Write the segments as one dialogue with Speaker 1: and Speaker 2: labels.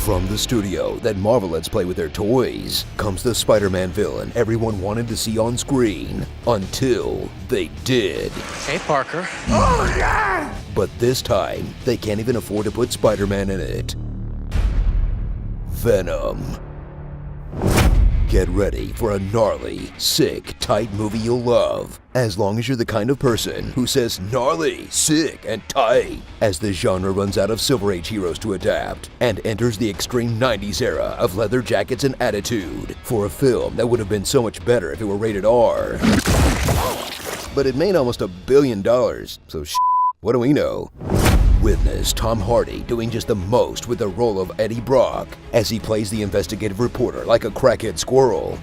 Speaker 1: From the studio that Marvel lets play with their toys comes the Spider-Man villain everyone wanted to see on screen until they did.
Speaker 2: Hey, Parker.
Speaker 3: Oh, yeah!
Speaker 1: But this time, they can't even afford to put Spider-Man in it. Venom. Get ready for a gnarly, sick, tight movie you'll love, as long as you're the kind of person who says gnarly, sick, and tight, as the genre runs out of Silver Age heroes to adapt and enters the extreme 90s era of leather jackets and attitude for a film that would have been so much better if it were rated R. But it made almost $1 billion, so what do we know? Witness Tom Hardy doing just the most with the role of Eddie Brock as he plays the investigative reporter like a crackhead squirrel.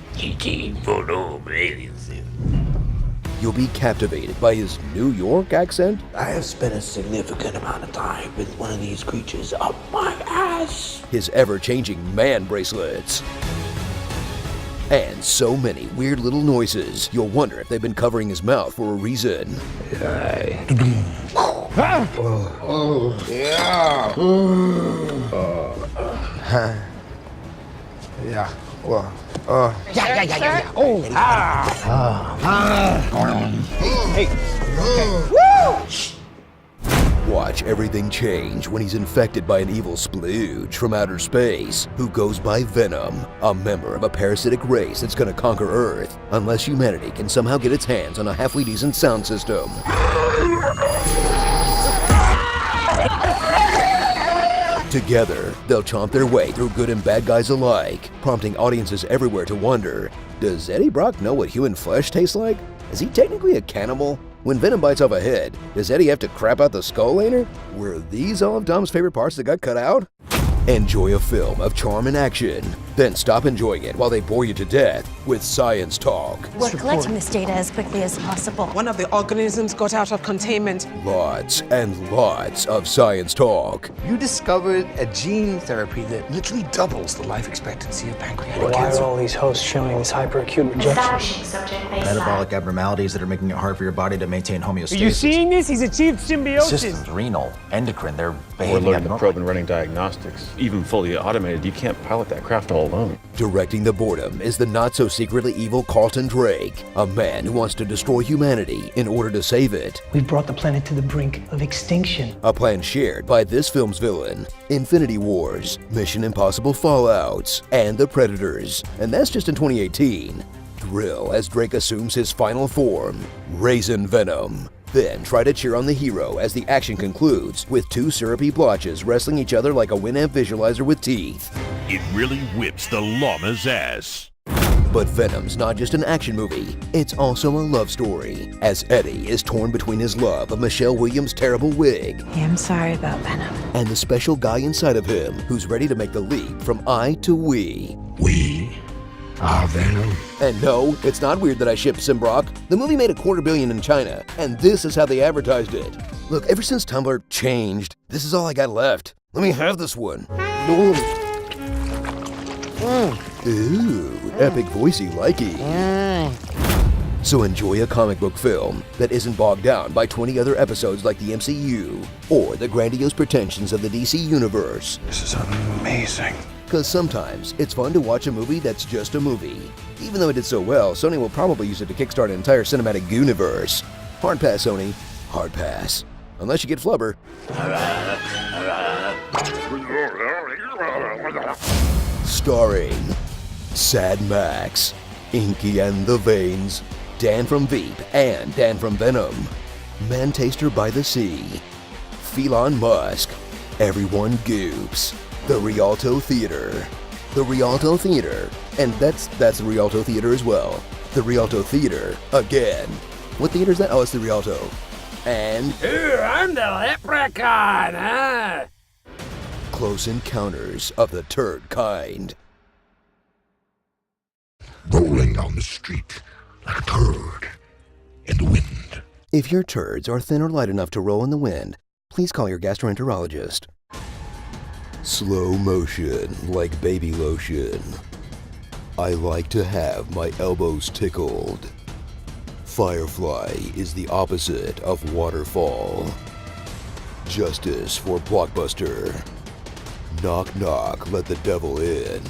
Speaker 1: You'll be captivated by his New York accent.
Speaker 4: I have spent a significant amount of time with one of these creatures up my ass.
Speaker 1: His ever-changing man bracelets. And so many weird little noises, you'll wonder if they've been covering his mouth for a reason. Watch everything change when he's infected by an evil splooge from outer space who goes by Venom, a member of a parasitic race that's gonna conquer Earth unless humanity can somehow get its hands on a halfway decent sound system. Together, they'll chomp their way through good and bad guys alike, prompting audiences everywhere to wonder, does Eddie Brock know what human flesh tastes like? Is he technically a cannibal? When Venom bites off a head, does Eddie have to crap out the skull later? Were these all of Dom's favorite parts that got cut out? Enjoy a film of charm and action, then stop enjoying it while they bore you to death with science talk.
Speaker 5: We're collecting this data as quickly as possible.
Speaker 6: One of the organisms got out of containment.
Speaker 1: Lots and lots of science talk.
Speaker 3: You discovered a gene therapy that literally doubles the life expectancy of pancreatic cancer.
Speaker 7: Why are all these hosts showing this hyperacute rejection?
Speaker 8: Metabolic abnormalities that are making it hard for your body to maintain homeostasis.
Speaker 7: Are you seeing this? He's achieved symbiosis.
Speaker 8: Systems, renal, endocrine, they're
Speaker 9: We're
Speaker 8: behaving
Speaker 9: learning to
Speaker 8: abnormally.
Speaker 9: probe and running diagnostics. Even fully automated, you can't pilot that craft all alone.
Speaker 1: Directing the boredom is the not-so-secretly evil Carlton Drake, a man who wants to destroy humanity in order to save it.
Speaker 7: We've brought the planet to the brink of extinction.
Speaker 1: A plan shared by this film's villain, Infinity Wars, Mission Impossible Fallouts, and The Predators. And that's just in 2018. Thrill as Drake assumes his final form, Raisin Venom. Then try to cheer on the hero as the action concludes with two syrupy blotches wrestling each other like a Winamp visualizer with teeth.
Speaker 10: It really whips the llama's ass.
Speaker 1: But Venom's not just an action movie, it's also a love story, as Eddie is torn between his love of Michelle Williams' terrible wig
Speaker 5: Yeah, I'm sorry about Venom.
Speaker 1: and the special guy inside of him who's ready to make the leap from I to we.
Speaker 4: We are Venom.
Speaker 1: And no, it's not weird that I ship Simbrock. The movie made $250 million in China, and this is how they advertised it. Look, ever since Tumblr changed, this is all I got left. Let me have this one. Ooh, epic voicey likey. So enjoy a comic book film that isn't bogged down by 20 other episodes like the MCU or the grandiose pretensions of the DC Universe.
Speaker 3: This is amazing.
Speaker 1: Because sometimes it's fun to watch a movie that's just a movie. Even though it did so well, Sony will probably use it to kickstart an entire cinematic universe. Hard pass, Sony. Hard pass. Unless you get Flubber. Starring Sad Max, Inky and the Veins, Dan from Veep and Dan from Venom, Man-Taster by the Sea, Elon Musk, Everyone Goops, the Rialto Theater. The Rialto Theater. And that's the Rialto Theater as well. The Rialto Theater again. What theater is that? Oh, it's the Rialto. And
Speaker 2: I'm the leprechaun, huh?
Speaker 1: Close Encounters of the Turd Kind.
Speaker 4: Rolling down the street like a turd in the wind.
Speaker 1: If your turds are thin or light enough to roll in the wind, please call your gastroenterologist. Slow motion like baby lotion. I like to have my elbows tickled. Firefly is the opposite of waterfall. Justice for Blockbuster. Knock knock, let the devil in.